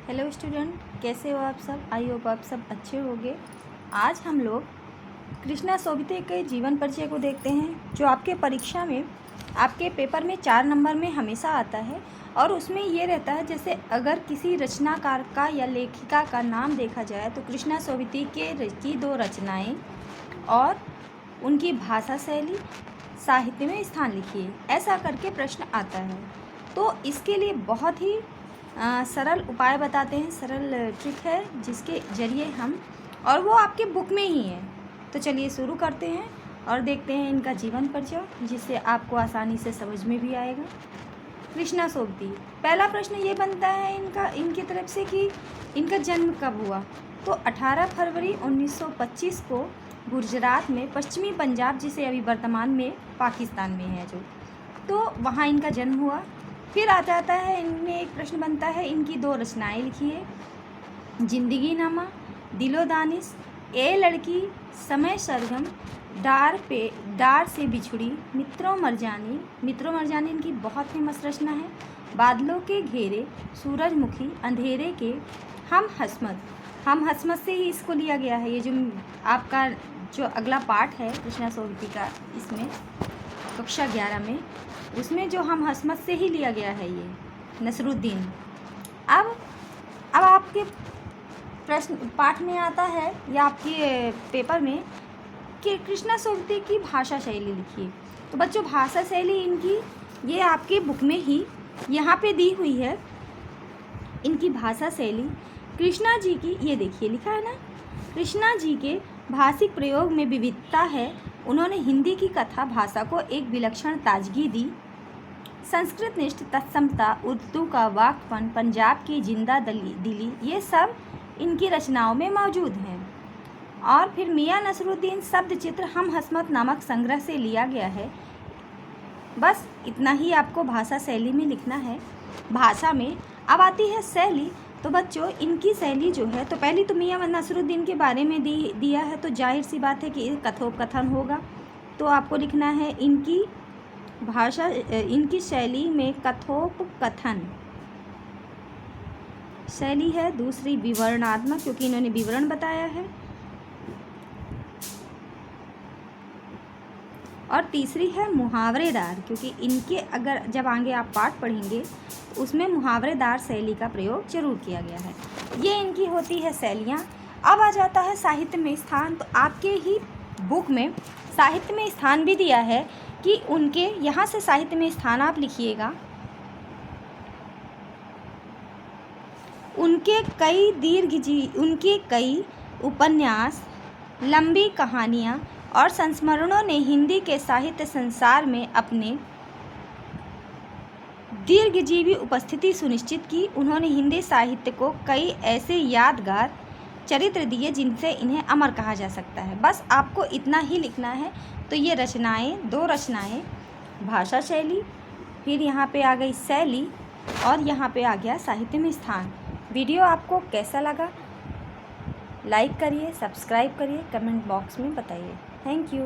Hello student, कैसे हो आप सब। आई होप आप सब अच्छे होंगे। आज हम लोग कृष्णा सोबती के जीवन परिचय को देखते हैं, जो आपके परीक्षा में आपके पेपर में 4 नंबर में हमेशा आता है। और उसमें ये रहता है, जैसे अगर किसी रचनाकार का या लेखिका का नाम देखा जाए तो कृष्णा सोबती की 2 रचनाएँ और उनकी भाषा शैली साहित्य में स्थान लिखिए, ऐसा करके प्रश्न आता है। तो इसके लिए बहुत ही सरल उपाय बताते हैं, सरल ट्रिक है जिसके ज़रिए हम, और वो आपके बुक में ही है। तो चलिए शुरू करते हैं और देखते हैं इनका जीवन परिचय, जिससे आपको आसानी से समझ में भी आएगा। कृष्णा सोबती, पहला प्रश्न ये बनता है इनकी तरफ से कि इनका जन्म कब हुआ। तो 18 फरवरी 1925 को गुजरात में पश्चिमी पंजाब, जिसे अभी वर्तमान में पाकिस्तान में है जो, तो वहाँ इनका जन्म हुआ। फिर आ जाता है, इनमें एक प्रश्न बनता है, इनकी 2 रचनाएं लिखिए। जिंदगी नामा, दिलो दानिश, ए लड़की, समय सरगम, डार से बिछुड़ी, मित्रों मरजानी इनकी बहुत फेमस रचना है। बादलों के घेरे, सूरजमुखी, अंधेरे के, हम हसमत से ही इसको लिया गया है। ये जो आपका जो अगला पार्ट है कृष्णा सोबती का, इसमें कक्षा 11 में, उसमें जो हम हसमत से ही लिया गया है ये नसरुद्दीन। अब आपके प्रश्न पाठ में आता है या आपके पेपर में कि कृष्णा सोबती की भाषा शैली लिखिए। तो बच्चों, भाषा शैली इनकी ये आपके बुक में ही यहाँ पे दी हुई है। इनकी भाषा शैली कृष्णा जी की, ये देखिए लिखा है ना, कृष्णा जी के भाषिक प्रयोग में विविधता है। उन्होंने हिंदी की कथा भाषा को एक विलक्षण ताजगी दी। संस्कृत निष्ठ तत्समता, उर्दू का वाकपन, पंजाब की जिंदा दिली, ये सब इनकी रचनाओं में मौजूद हैं। और फिर मियां नसरुद्दीन शब्द चित्र हम हसमत नामक संग्रह से लिया गया है। बस इतना ही आपको भाषा शैली में लिखना है। भाषा में अब आती है शैली। तो बच्चों, इनकी शैली जो है, तो पहली तो मियां नसरुद्दीन के बारे में दिया है, तो जाहिर सी बात है कि कथोपकथन होगा। तो आपको लिखना है इनकी भाषा, इनकी शैली में कथोपकथन शैली है। दूसरी विवरणात्मक, क्योंकि इन्होंने विवरण बताया है। और तीसरी है मुहावरेदार, क्योंकि इनके अगर जब आगे आप पाठ पढ़ेंगे तो उसमें मुहावरेदार शैली का प्रयोग जरूर किया गया है। ये इनकी होती है शैलियाँ। अब आ जाता है साहित्य में स्थान। तो आपके ही बुक में साहित्य में स्थान भी दिया है कि उनके यहाँ से साहित्य में स्थान आप लिखिएगा। उनके कई उपन्यास, लंबी कहानियाँ और संस्मरणों ने हिंदी के साहित्य संसार में अपने दीर्घजीवी उपस्थिति सुनिश्चित की। उन्होंने हिंदी साहित्य को कई ऐसे यादगार चरित्र दिए जिनसे इन्हें अमर कहा जा सकता है। बस आपको इतना ही लिखना है। तो ये रचनाएं, 2 रचनाएं, भाषा शैली, फिर यहाँ पे आ गई शैली, और यहाँ पे आ गया साहित्य में स्थान। वीडियो आपको कैसा लगा? लाइक करिए, सब्सक्राइब करिए, कमेंट बॉक्स में बताइए। Thank you.